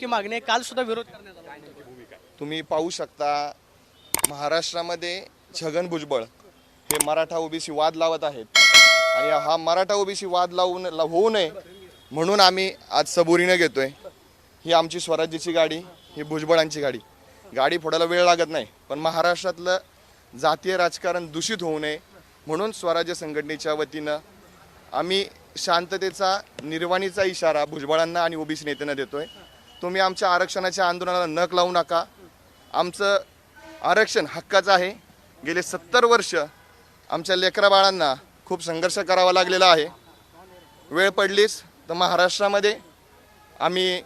मागणी आहे, काल सुद्धा विरोध करण्यात आला. तुम्ही पाहू शकता महाराष्ट्रामध्ये छगन भुजबळ हे मराठा ओबीसी वाद लावत आहेत आणि हा मराठा ओबीसी वाद होऊ नये म्हणून आम्ही आज सबुरीने घेतोय. ही आमची स्वराज्याची गाडी, ही भुजबळांची गाडी फोडायला वेळ लागत नाही, पण महाराष्ट्रातलं जातीय राजकारण दूषित होऊ नये म्हणून स्वराज्य संघटनेच्या वतीनं आम्ही शांततेचा निर्वाणीचा इशारा भुजबळांना आणि ओबीसी नेत्यांना देतोय. तुम्ही आमच्या आरक्षणाच्या आंदोलनाला नख लावू नका. आमचं आरक्षण हक्काचं आहे. गेले 70 वर्ष आमच्या लेकरा बाळांना खूप संघर्ष करावा लागलेला आहे. वेळ पडलीच तर महाराष्ट्रामध्ये आम्ही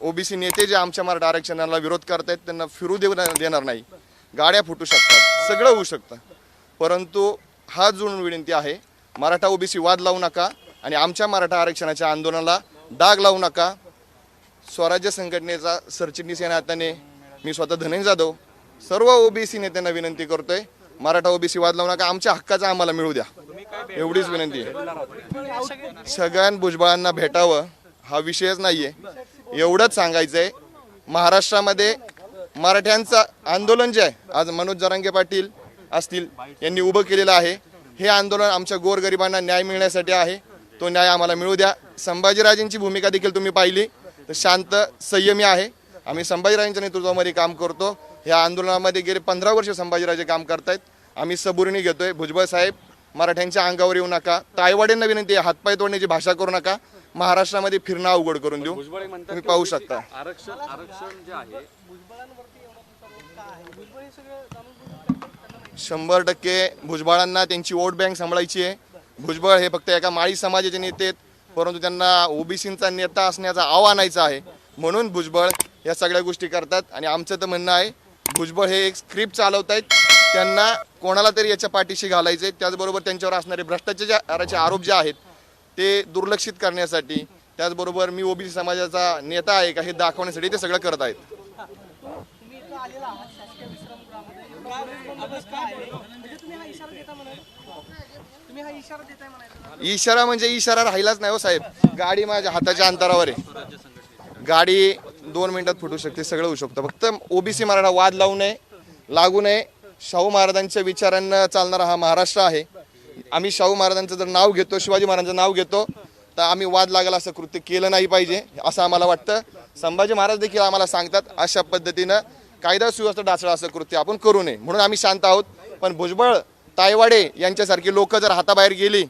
ओबीसी नेते जे आमच्या मराठा आरक्षणाला विरोध करतायत त्यांना फिरू देणार नाही. गाड्या फुटू शकतात, सगळं होऊ शकतं, परंतु हा जुळून विनंती आहे, मराठा ओबीसी वाद लावू नका आणि आमच्या मराठा आरक्षणाच्या आंदोलनाला डाग लावू नका. स्वराज्य संघटनेचा सरचिटणीस या नात्याने मी स्वतः धनंजय जाधव सर्व ओबीसी नेत्यांना विनंती करतोय, मराठा ओबीसी वाद लावू नका, आमच्या हक्काचा आम्हाला मिळू द्या, एवढीच विनंती आहे. छगन भुजबळांना भेटावं हा विषयच नाहीये. एवढंच सांगायचंय, महाराष्ट्रामध्ये मराठ्यांचं आंदोलन जे आहे आज मनोज जरांगे पाटील असतील यांनी उभं केलेलं आहे, हे आंदोलन आमच्या गोरगरिबांना न्याय मिळण्यासाठी आहे. तो न्याय आम्हाला मिळू द्या. संभाजीराजेंची भूमिका देखील तुम्ही पाहिली तर शांत संयमी आहे. आम्ही संभाजीराजेंच्या नेतृत्वामध्ये काम करतो. या आंदोलनामध्ये गेले 15 वर्ष संभाजीराजे काम करतायत. आम्ही सबुरीने घेतोय. भुजबळ साहेब मराठ्यांच्या अंगावर येऊ नका. तायवाड्यांना विनंती आहे, हातपाय तोडण्याची भाषा करू नका. महाराष्ट्रामध्ये फिरणं अवघड करून देऊ. तुम्ही पाहू शकता. आरक्षण जे आहे 100% भुजबळांना त्यांची वोट बँक सांभाळायची आहे. भुजबळ हे फक्त एका माळी समाजाचे नेते आहेत, परंतु त्यांना ओबीसींचा नेता असण्याचा आव आणायचा आहे म्हणून भुजबळ या सगळ्या गोष्टी करतात. आणि आमचं तर म्हणणं आहे, भुजबळ हे एक स्क्रिप्ट चालवत आहेत, त्यांना कोणाला तरी याच्या पाठीशी घालायचे. त्याचबरोबर त्यांच्यावर असणारे भ्रष्टाचाराचे आरोप जे आहेत ते दुर्लक्षित करण्यासाठी, त्याचबरोबर मी ओबीसी समाजाचा नेता आहे का हे दाखवण्यासाठी ते सगळं करत आहेत. इशारा म्हणजे इशारा राहिलाच नाही हो साहेब. गाडी माझ्या हाताच्या अंतरावर आहे. गाडी 2 मिनिटात फुटू शकते, सगळं होऊ शकतं. फक्त ओबीसी मराठा वाद लागू नये. शाहू महाराजांच्या विचारांना चालणारा हा महाराष्ट्र आहे. आम्ही शाहू महाराजांचं जर नाव घेतो, शिवाजी महाराजांचं नाव घेतो, तर आम्ही वाद लागेल असं कृत्य केलं नाही पाहिजे असं आम्हाला वाटतं. संभाजी महाराज देखील आम्हाला सांगतात अशा पद्धतीनं कायदा सुव्यवस्था डासळा असं कृत्य आपण करू नये म्हणून आम्ही शांत आहोत. पण भुजबळ तायवाडे यांच्यासारखी लोक जर हाताबाहेर गेली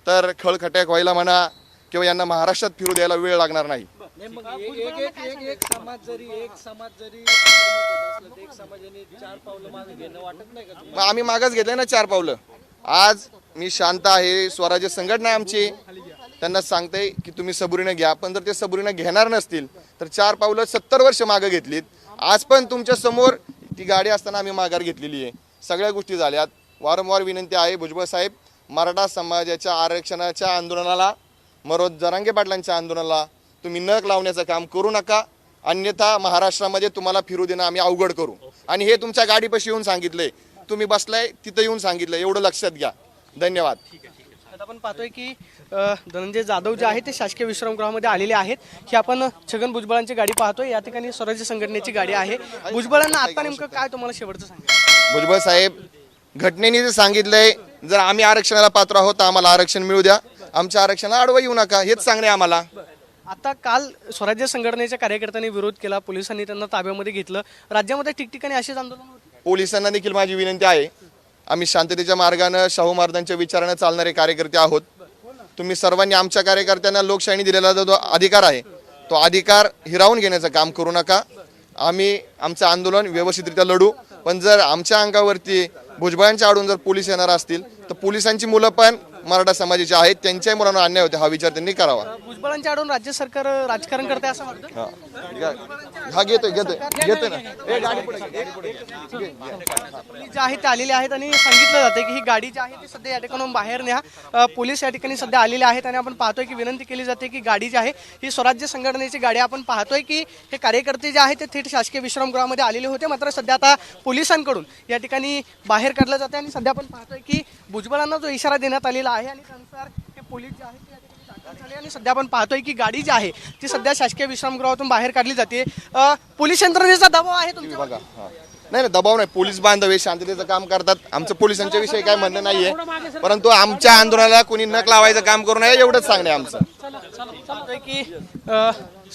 तर खळखट्याक व्हायला म्हणा किंवा यांना महाराष्ट्रात फिरू द्यायला वेळ लागणार नाही. एक समाज जरी एक समाजाने 4 पावलं मागे घेणं वाटत नाही का? मग आम्ही मागच घेतलंय ना 4 पावलं. आज मी शांत आहे. स्वराज्य संघटना आमची त्यांना सांगते की तुम्ही सबुरीने घ्या, पण जर ते सबुरीने घेणार नसतील तर 4 पावलं 70 वर्ष मागे घेतलीत. आज पण तुमच्या समोर ती गाडी असताना आम्ही माघार घेतलेली आहे. सगळ्या गोष्टी झाल्यात. वारंवार विनंती आहे भुजबळ साहेब, मराठा समाजाच्या आरक्षणाच्या आंदोलनाला, मनोज जरांगे पाटलांच्या आंदोलनाला तुम्ही नख लावण्याचं काम करू नका, अन्यथा महाराष्ट्रामध्ये तुम्हाला फिरू देणं आम्ही अवघड करू. आणि हे तुमच्या गाडीपाशी येऊन सांगितलंय, तुम्ही बसलाय तिथं येऊन सांगितलं, एवढं लक्षात घ्या. धन्यवाद. आता आपण पाहतोय की धनंजय जाधव जे आहे ते शासकीय विश्रामगृहामध्ये आलेले आहेत. ही आपण छगन भुजबळांची गाडी पाहतोय. या ठिकाणी स्वराज्य संघटनेची गाडी आहे. भुजबळांना आता नेमकं काय तुम्हाला शेवटचं सांगायचं? भुजबळ साहेब, घटनेने जे सांगितलंय, जर आम्ही आरक्षणाला पात्र आहोत तर आम्हाला आरक्षण मिळू द्या, आमच्या आरक्षणाला अडवं येऊ नका, हेच सांगणे आम्हाला. आता काल स्वराज्य संघटनेच्या कार्यकर्त्यांनी विरोध केला, पोलिसांनी त्यांना ताब्यामध्ये घेतलं. राज्यामध्ये ठिकठिकाणी असेच आंदोलन होते. पोलिसांना देखील माझी विनंती आहे, आम्ही शांततेच्या मार्गाने शाहू महाराजांच्या विचारानं चालणारे कार्यकर्ते आहोत. तुम्ही सर्वांनी आमच्या कार्यकर्त्यांना लोकशाहीने दिलेला जो अधिकार आहे तो अधिकार हिरावून घेण्याचं काम करू नका. आम्ही आमचं आंदोलन व्यवस्थितरित्या लढू. पण जर आमच्या अंगावरती भुजबळांच्या आडून जर पोलीस येणार असतील तर पोलिसांची मुलं पण मराठा समाजाची आहेत, त्यांच्याही मुलांना अन्याय होते हा विचार त्यांनी करावा. भुजबळांच्या आडून राज्य सरकार राजकारण करते असं वाटतं. हा घेतोय ना. पोलीस जे आहे ते आलेले आहेत आणि सांगितलं जाते की ही गाडी जी आहे ती सध्या या ठिकाणून बाहेर न्या. पोलीस या ठिकाणी सध्या आलेले आहेत आणि आपण पाहतोय की विनंती केली जाते की गाडी जी आहे ही स्वराज्य संघटनेची गाडी. आपण पाहतोय की हे कार्यकर्ते जे आहेत ते थेट शासकीय विश्रामगृहामध्ये आलेले होते, मात्र सध्या आता पोलिसांकडून या ठिकाणी बाहेर काढलं जाते. आणि सध्या आपण पाहतोय की भुजबळांना जो इशारा देण्यात आलेला आहे आणि त्यानुसार हे पोलीस जे आहेत ते या ठिकाणी दाखल झाली आणि सध्या आपण पाहतोय की गाडी जी आहे ती सध्या शासकीय विश्रामगृहातून बाहेर काढली जाते. पोलीस यंत्रणेचा दबाव आहे तुमच्या बघा नाही दबाव नाही, पोलीस बांधव हे शांततेचं काम करतात. आमचं पोलिसांच्या विषयी काय म्हणणं नाहीये, परंतु आमच्या आंदोलनाला कोणी नक लावायचं काम करू नये एवढंच सांगणे आमचं. पाहतोय की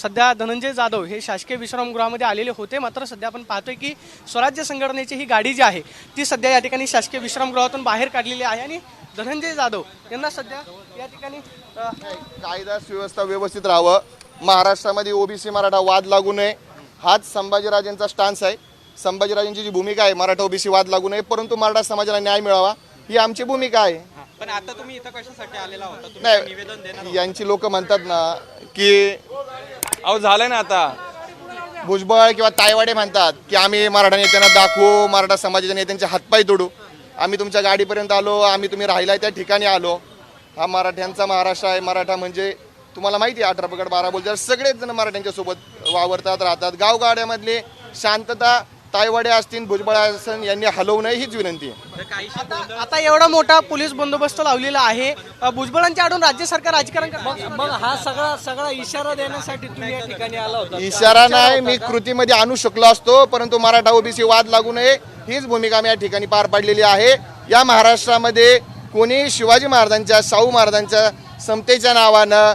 सध्या धनंजय जाधव हे शासकीय विश्रामगृहामध्ये आलेले होते, मात्र सध्या आपण पाहतोय की स्वराज्य संघटनेची ही गाडी जी आहे ती सध्या या ठिकाणी शासकीय विश्रामगृहातून बाहेर काढलेली आहे आणि धनंजय जाधव यांना सध्या या ठिकाणी कायदा सुव्यवस्था व्यवस्थित राहावं, महाराष्ट्रामध्ये ओबीसी मराठा वाद लागू नये हाच संभाजीराजेंचा स्टान्स आहे. संभाजीराजेंची जी भूमिका आहे मराठा ओबीसी वाद लागू नये परंतु मराठा समाजाला न्याय मिळावा ही आमची भूमिका आहे. पण आता तुम्ही इथं कशासाठी आलेला होता? तुम्ही नाही निवेदन देणार यांची लोक म्हणतात ना की अहो झालंय ना आता. भुजबळ किंवा तायवाडे म्हणतात की आम्ही मराठा नेत्यांना दाखवू, मराठा समाजाच्या नेत्यांचे हातपाय तोडू. आम्ही तुमच्या गाडीपर्यंत आलो, आम्ही तुम्ही राहिलाय त्या ठिकाणी आलो. हा मराठ्यांचा महाराष्ट्र आहे. मराठा म्हणजे तुम्हाला माहिती आहे 18 पगड 12 बोलतात, सगळेच जण मराठ्यांच्या सोबत वावरतात राहतात. गावगाड्यामधले शांतता तायवाडे असतील भुजबळ असतील यांनी हलवू नये हीच विनंती आहे. आता एवढा मोठा पोलीस बंदोबस्त लावलेला आहे. भुजबळांच्या आडून राज्य सरकार राजकारण करतं. मग हा सगळा इशारा देण्यासाठी तुम्ही या ठिकाणी आला होता. इशारा नाही, मी कृतीमध्ये आणू शकलो असतो, परंतु मराठा ओबीसी वाद लागू नये हीच भूमिका मी या ठिकाणी पार पाडलेली आहे. या महाराष्ट्रामध्ये कोणी शिवाजी महाराजांच्या शाहू महाराजांच्या समतेच्या नावानं